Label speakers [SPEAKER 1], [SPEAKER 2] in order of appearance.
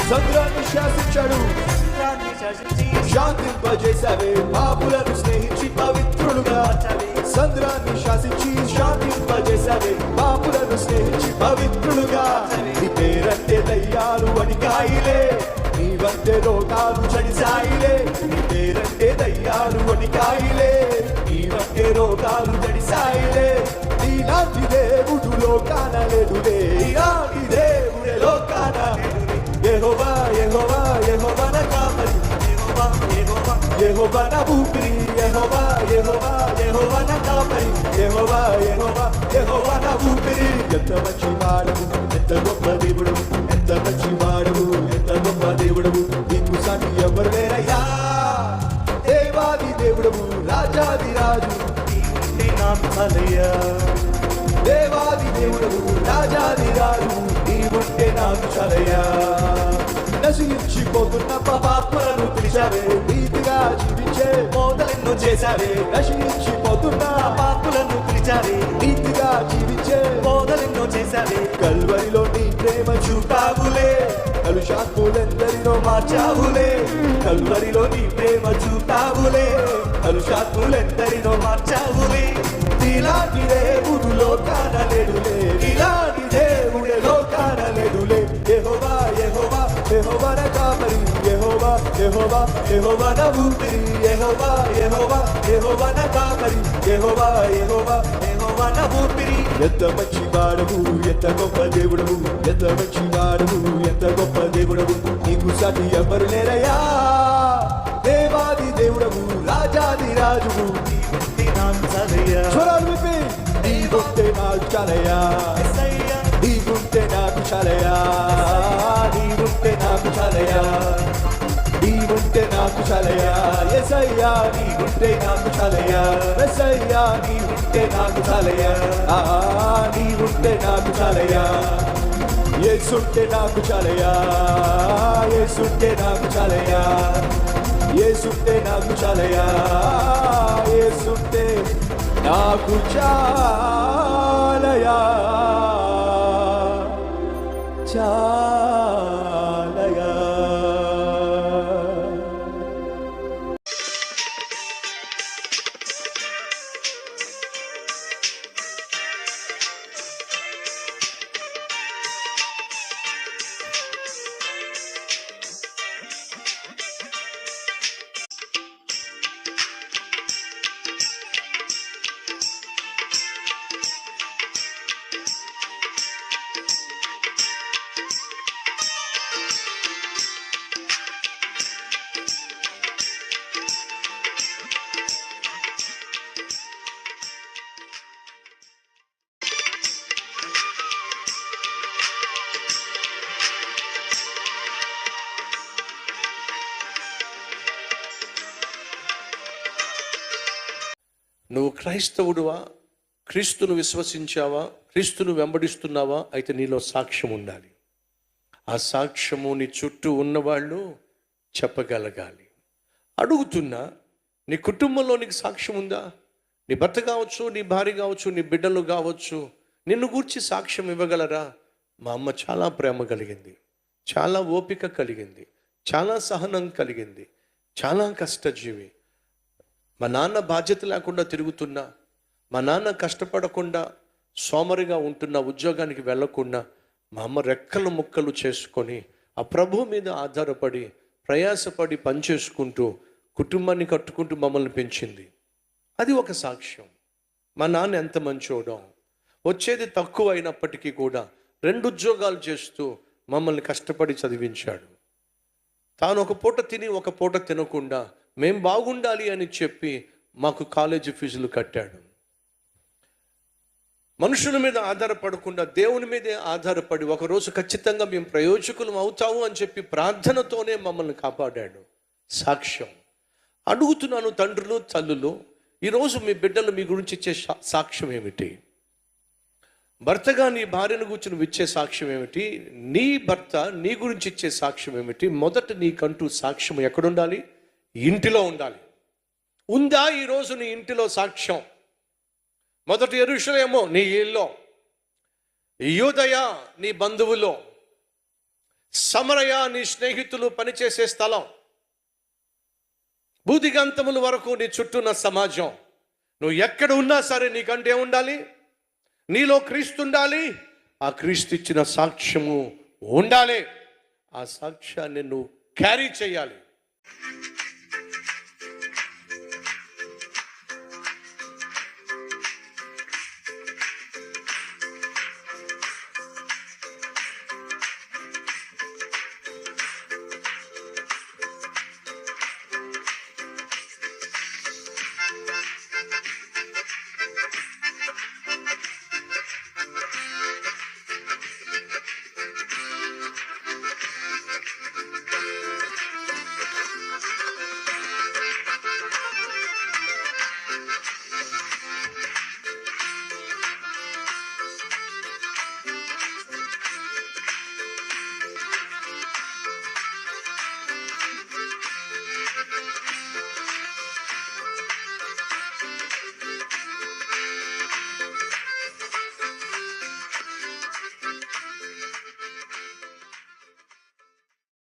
[SPEAKER 1] సంద్రాన్ని శాసించాడు, శాంతింపజేశావే పాపులను స్నేహించి పవిత్రులుగా. సంద్రాన్ని శాసించి శాంతింపజేశావే పాపులను స్నేహించి పవిత్రులుగా. నీ పేరంటే దయ్యాలు వణికాయిలే, నీ వంటే రోగాలు చడిసాయిలే. నీ పేరంటే దయ్యాలు వణికాయిలే, నీ వంటే రోగాలు చడిసాయిలే. నీలాంటి దేవుడు లోకాన లేడులే, నీలాంటి దేవుడే లోకాన లేడులే. యెహోవా యెహోవా యెహోవా నా కాపరి, యెహోవా యెహోవా యెహోవా నా ఊపిరి. యెహోవా యెహోవా యెహోవా నా కాపరి, యెహోవా యెహోవా యెహోవా నా ఊపిరి. ఎంత మంచి వాడవు, ఎంత గొప్ప దేవుడవు, ఎంత మంచి వాడవు, ఎంత గొప్ప దేవుడవు. నీకు సాటి ఎవరు లేరయ్యా. దేవాది దేవుడవు, రాజాది రాజు, నీవుంటే నాకు చాలయ్యా. దేవాది దేవుడవు, రాజాది రాజు, నీవుంటే నాకు చాలయ్యా. నశించిపోతున్న పాపాత్మలను పిలిచావే, నీతిగా జీవించే బోధలెన్నో చేశావే. నశించిపోతున్న పాపాత్మలను పిలిచావే, నీతిగా జీవించే బోధలెన్నో చేశావే. కల్వరిలో నీ ప్రేమ చూపావులే, కలుషాత్ములెందరినో మార్చావులే. కల్వరిలో నీ ప్రేమ చూపావులే, కలుషాత్ములెందరినో మార్చావులే. నీలాంటి దేవుడు లోకాన లేడులే, నీలాంటి దేవుడే లోకాన లేడులే. యెహోవా యెహోవా యెహోవా నా కాపరి, యెహోవా యెహోవా యెహోవా నా ఊపిరి. యెహోవా యెహోవా యెహోవా నా కాపరి, యెహోవా యెహోవా యెహోవా నా ఊపిరి. ఎంత మంచి వాడవు, ఎంత గొప్ప దేవుడవు, ఎంత మంచి వాడవు, ఎంత గొప్ప దేవుడవు. నీకు సాటి ఎవరు లేరయ్యా. దేవాది దేవుడవు, రాజాది రాజువు, నీవుంటే నాకు చాలయ్యా. స్వరాలు విప్పి, నీవుంటే నాకు చాలయ్యా. నీవుంటే నాకు చాలయ్యా, నీవుంటే నాకు చాలయ్యా, నీవుంటే నాకు చాలయ్యా. యేసయ్యా నీవుంటే నాకు చాలయ్యా, యేసయ్యా నీవుంటే నాకు చాలయ్యా. నీవుంటే నాకు చాలయ్యా. యేసుంటే నాకు చాలయ్యా, యేసుంటే నాకు చాలయ్యా, యేసుంటే నాకు చాలయ్యా, యేసుంటే నాకు చాలయ్యా, చాలయ్యా.
[SPEAKER 2] నువ్వు క్రైస్తవుడువా, క్రీస్తును విశ్వసించావా, క్రీస్తును వెంబడిస్తున్నావా? అయితే నీలో సాక్ష్యం ఉండాలి. ఆ సాక్ష్యము నీ చుట్టూ ఉన్నవాళ్ళు చెప్పగలగాలి. అడుగుతున్నా, నీ కుటుంబంలో నీకు సాక్ష్యం ఉందా? నీ భర్త కావచ్చు, నీ భార్య కావచ్చు, నీ బిడ్డలు కావచ్చు, నిన్ను గూర్చి సాక్ష్యం ఇవ్వగలరా? మా అమ్మ చాలా ప్రేమ కలిగింది, చాలా ఓపిక కలిగింది, చాలా సహనం కలిగింది, చాలా కష్టజీవి. మా నాన్న బాధ్యత లేకుండా తిరుగుతున్నా, మా నాన్న కష్టపడకుండా సోమరిగా ఉంటున్న, ఉద్యోగానికి వెళ్ళకుండా మా అమ్మ రెక్కలు ముక్కలు చేసుకొని ఆ ప్రభు మీద ఆధారపడి ప్రయాసపడి పనిచేసుకుంటూ కుటుంబాన్ని కట్టుకుంటూ మమ్మల్ని పెంచింది. అది ఒక సాక్ష్యం. మా నాన్న ఎంత మంచోడో, వచ్చేది తక్కువ అయినప్పటికీ కూడా 2 ఉద్యోగాలు చేస్తూ మమ్మల్ని కష్టపడి చదివించాడు. తాను ఒక పూట తిని ఒక పూట తినకుండా మేం బాగుండాలి అని చెప్పి మాకు కాలేజీ ఫీజులు కట్టాడు. మనుషుల మీద ఆధారపడకుండా దేవుని మీదే ఆధారపడి ఒకరోజు ఖచ్చితంగా మేము ప్రయోజకులం అవుతాము అని చెప్పి ప్రార్థనతోనే మమ్మల్ని కాపాడాడు. సాక్ష్యం. అడుగుతున్నాను తండ్రులు, తల్లులు, ఈరోజు మీ బిడ్డలు మీ గురించి ఇచ్చే సాక్ష్యం ఏమిటి? భర్తగా నీ భార్యను గురించి నువ్వు ఇచ్చే సాక్ష్యం ఏమిటి? నీ భర్త నీ గురించి ఇచ్చే సాక్ష్యం ఏమిటి? మొదట నీకంటూ సాక్ష్యం ఎక్కడుండాలి? ఇంటిలో ఉండాలి. ఉందా ఈరోజు నీ ఇంటిలో సాక్ష్యం? మొదటి యెరూషలేము నీ ఇల్లో, యూదయ నీ బంధువులో, సమరయ నీ స్నేహితులు పనిచేసే స్థలం, భూదిగంతముల వరకు నీ చుట్టూ ఉన్న సమాజం. నువ్వు ఎక్కడ ఉన్నా సరే నీకంటే ఉండాలి, నీలో క్రీస్తు ఉండాలి, ఆ క్రీస్తు ఇచ్చిన సాక్ష్యము ఉండాలి. ఆ సాక్ష్యాన్ని నువ్వు క్యారీ చేయాలి.